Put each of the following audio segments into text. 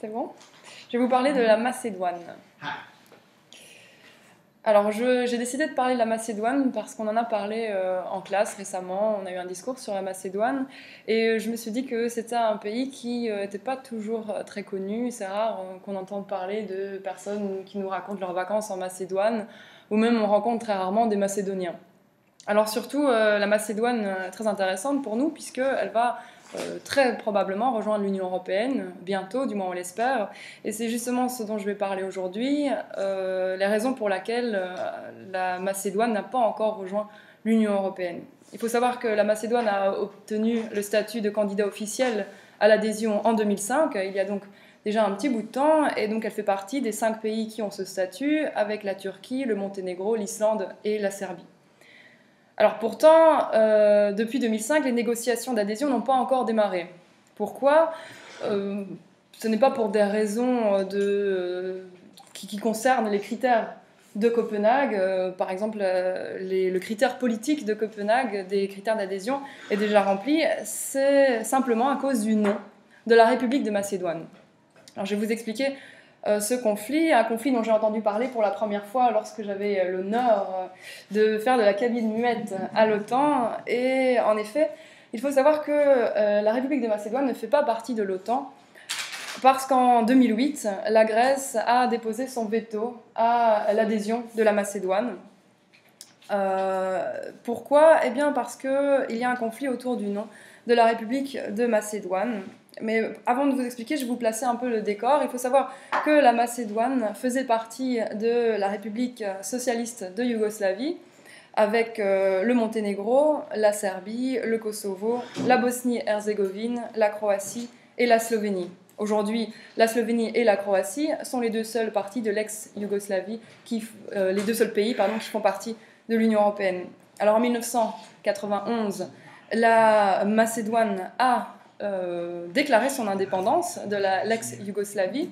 C'est bon? Je vais vous parler de la Macédoine. Alors, j'ai décidé de parler de la Macédoine parce qu'on en a parlé en classe récemment. On a eu un discours sur la Macédoine et je me suis dit que c'était un pays qui n'était pas toujours très connu. C'est rare qu'on entende parler de personnes qui nous racontent leurs vacances en Macédoine ou même on rencontre très rarement des Macédoniens. Alors surtout, la Macédoine est très intéressante pour nous puisqu'elle va très probablement rejoindre l'Union européenne, bientôt, du moins on l'espère. Et c'est justement ce dont je vais parler aujourd'hui, les raisons pour lesquelles la Macédoine n'a pas encore rejoint l'Union européenne. Il faut savoir que la Macédoine a obtenu le statut de candidat officiel à l'adhésion en 2005, il y a donc déjà un petit bout de temps, et donc elle fait partie des 5 pays qui ont ce statut, avec la Turquie, le Monténégro, l'Islande et la Serbie. Alors pourtant, depuis 2005, les négociations d'adhésion n'ont pas encore démarré. Pourquoi? Ce n'est pas pour des raisons qui concernent les critères de Copenhague. Par exemple, le critère politique de Copenhague, des critères d'adhésion, est déjà rempli. C'est simplement à cause du nom de la République de Macédoine. Alors je vais vous expliquer ce conflit, un conflit dont j'ai entendu parler pour la première fois lorsque j'avais l'honneur de faire de la cabine muette à l'OTAN. Et en effet, il faut savoir que la République de Macédoine ne fait pas partie de l'OTAN parce qu'en 2008, la Grèce a déposé son veto à l'adhésion de la Macédoine. Pourquoi? Eh bien parce qu'il y a un conflit autour du nom de la République de Macédoine. Mais avant de vous expliquer, je vais vous placer un peu le décor. Il faut savoir que la Macédoine faisait partie de la République socialiste de Yougoslavie, avec le Monténégro, la Serbie, le Kosovo, la Bosnie-Herzégovine, la Croatie et la Slovénie. Aujourd'hui, la Slovénie et la Croatie sont les deux seules parties de l'ex-Yougoslavie, les deux seuls pays qui font partie de l'Union européenne. Alors en 1991, la Macédoine a déclaré son indépendance de l'ex-Yougoslavie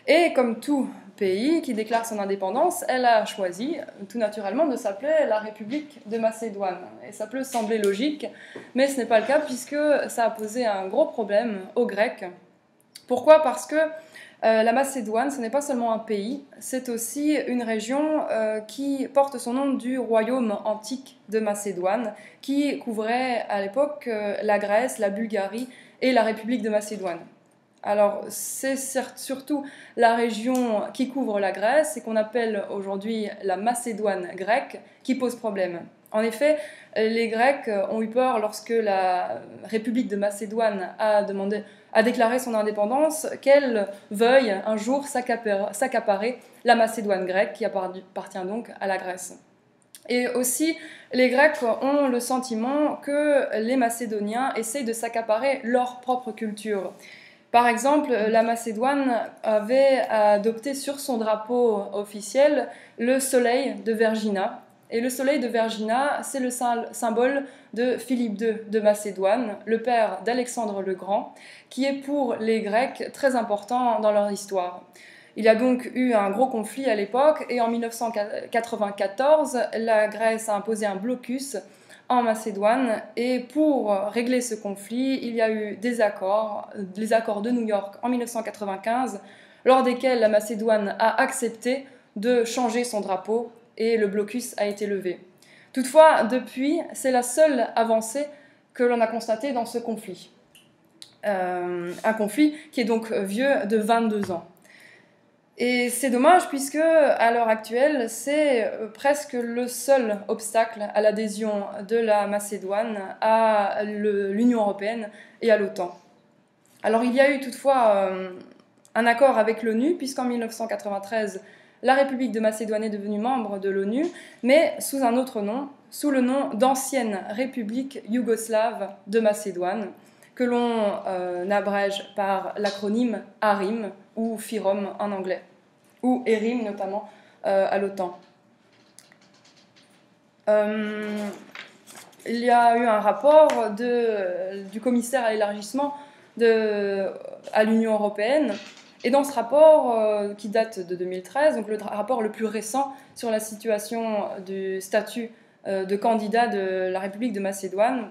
et comme tout pays qui déclare son indépendance, elle a choisi tout naturellement de s'appeler la République de Macédoine. Et ça peut sembler logique, mais ce n'est pas le cas puisque ça a posé un gros problème aux Grecs. Pourquoi? Parce que la Macédoine, ce n'est pas seulement un pays, c'est aussi une région qui porte son nom du royaume antique de Macédoine, qui couvrait à l'époque la Grèce, la Bulgarie et la République de Macédoine. Alors, c'est surtout la région qui couvre la Grèce et qu'on appelle aujourd'hui la Macédoine grecque qui pose problème. En effet, les Grecs ont eu peur lorsque la République de Macédoine a déclaré son indépendance, qu'elle veuille un jour s'accaparer la Macédoine grecque qui appartient donc à la Grèce. Et aussi, les Grecs ont le sentiment que les Macédoniens essayent de s'accaparer leur propre culture. Par exemple, la Macédoine avait adopté sur son drapeau officiel le soleil de Vergina. Et le soleil de Vergina, c'est le symbole de Philippe II de Macédoine, le père d'Alexandre le Grand, qui est pour les Grecs très important dans leur histoire. Il y a donc eu un gros conflit à l'époque et en 1994, la Grèce a imposé un blocus en Macédoine et pour régler ce conflit, il y a eu les accords de New York en 1995, lors desquels la Macédoine a accepté de changer son drapeau et le blocus a été levé. Toutefois, depuis, c'est la seule avancée que l'on a constatée dans ce conflit. Un conflit qui est donc vieux de 22 ans. Et c'est dommage puisque, à l'heure actuelle, c'est presque le seul obstacle à l'adhésion de la Macédoine à l'Union européenne et à l'OTAN. Alors il y a eu toutefois un accord avec l'ONU, puisqu'en 1993, la République de Macédoine est devenue membre de l'ONU, mais sous un autre nom, sous le nom d'ancienne République yougoslave de Macédoine, que l'on abrège par l'acronyme ARIM ou FYROM en anglais, ou ERIM notamment à l'OTAN. Il y a eu un rapport du commissaire à l'élargissement à l'Union européenne, et dans ce rapport qui date de 2013, donc le rapport le plus récent sur la situation du statut de candidat de la République de Macédoine,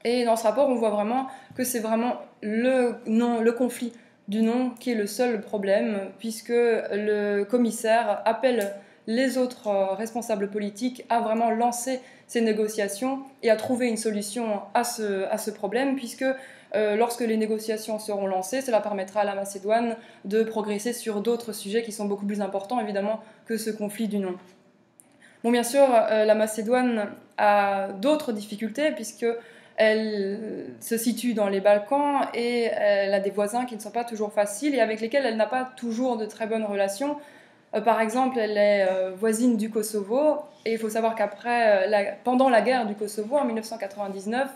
et dans ce rapport on voit vraiment que c'est vraiment le conflit du nom qui est le seul problème, puisque le commissaire appelle les autres responsables politiques à vraiment lancer ces négociations et à trouver une solution à ce problème, puisque lorsque les négociations seront lancées, cela permettra à la Macédoine de progresser sur d'autres sujets qui sont beaucoup plus importants, évidemment, que ce conflit du nom. Bon, bien sûr, la Macédoine a d'autres difficultés, puisqu'elle se situe dans les Balkans et elle a des voisins qui ne sont pas toujours faciles et avec lesquels elle n'a pas toujours de très bonnes relations. Par exemple, elle est voisine du Kosovo et il faut savoir pendant la guerre du Kosovo en 1999,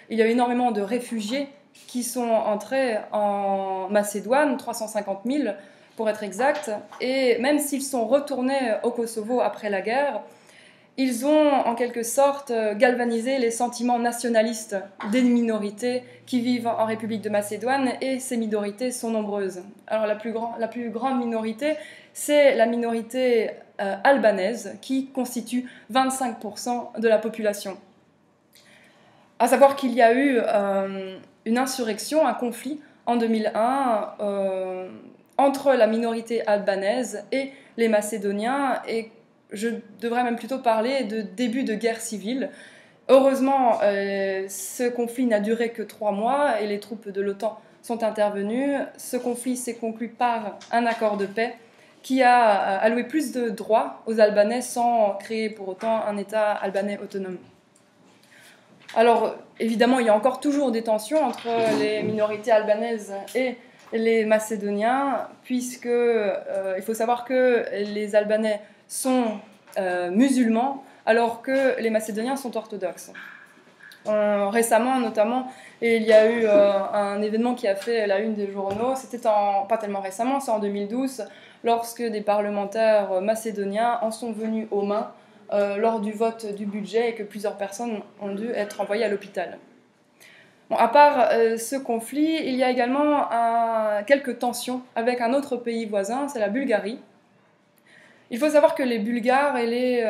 il y a eu énormément de réfugiés qui sont entrés en Macédoine, 350 000 pour être exact, et même s'ils sont retournés au Kosovo après la guerre, ils ont en quelque sorte galvanisé les sentiments nationalistes des minorités qui vivent en République de Macédoine, et ces minorités sont nombreuses. Alors la plus grande minorité, c'est la minorité albanaise, qui constitue 25% de la population. À savoir qu'il y a eu une insurrection, un conflit en 2001 entre la minorité albanaise et les Macédoniens, et je devrais même plutôt parler de début de guerre civile. Heureusement, ce conflit n'a duré que 3 mois et les troupes de l'OTAN sont intervenues. Ce conflit s'est conclu par un accord de paix qui a alloué plus de droits aux Albanais sans créer pour autant un État albanais autonome. Alors, évidemment, il y a encore toujours des tensions entre les minorités albanaises et les Macédoniens, puisque il faut savoir que les Albanais sont musulmans, alors que les Macédoniens sont orthodoxes. Récemment, notamment, il y a eu un événement qui a fait la une des journaux, c'était pas tellement récemment, c'est en 2012, lorsque des parlementaires macédoniens en sont venus aux mains lors du vote du budget et que plusieurs personnes ont dû être envoyées à l'hôpital. Bon, à part ce conflit, il y a également quelques tensions avec un autre pays voisin, c'est la Bulgarie. Il faut savoir que les Bulgares et les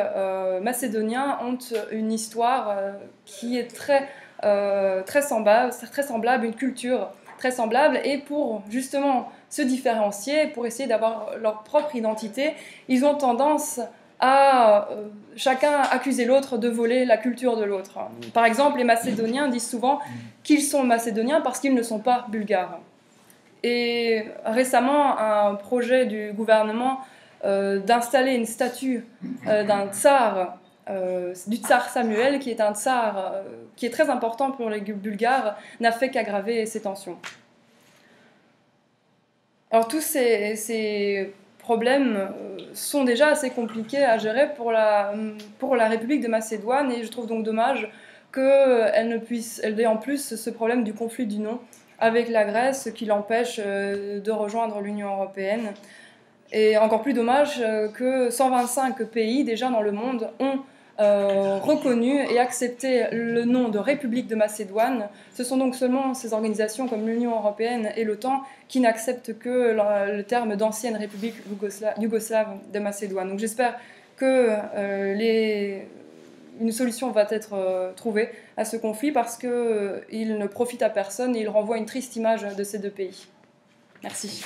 Macédoniens ont une histoire qui est très semblable, une culture très semblable, et pour justement se différencier, pour essayer d'avoir leur propre identité, ils ont tendance à chacun accuser l'autre de voler la culture de l'autre. Par exemple, les Macédoniens disent souvent qu'ils sont Macédoniens parce qu'ils ne sont pas Bulgares. Et récemment, un projet du gouvernement d'installer une statue du tsar Samuel, qui est un tsar qui est très important pour les Bulgares, n'a fait qu'aggraver ces tensions. Alors tous ces problèmes sont déjà assez compliqués à gérer pour la République de Macédoine, et je trouve donc dommage qu'elle ait en plus ce problème du conflit du nom avec la Grèce qui l'empêche de rejoindre l'Union européenne. Et encore plus dommage que 125 pays déjà dans le monde ont reconnu et accepté le nom de République de Macédoine. Ce sont donc seulement ces organisations comme l'Union européenne et l'OTAN qui n'acceptent que le terme d'ancienne République yougoslave de Macédoine. Donc j'espère que une solution va être trouvée à ce conflit, parce qu'il ne profite à personne et il renvoie une triste image de ces deux pays. Merci.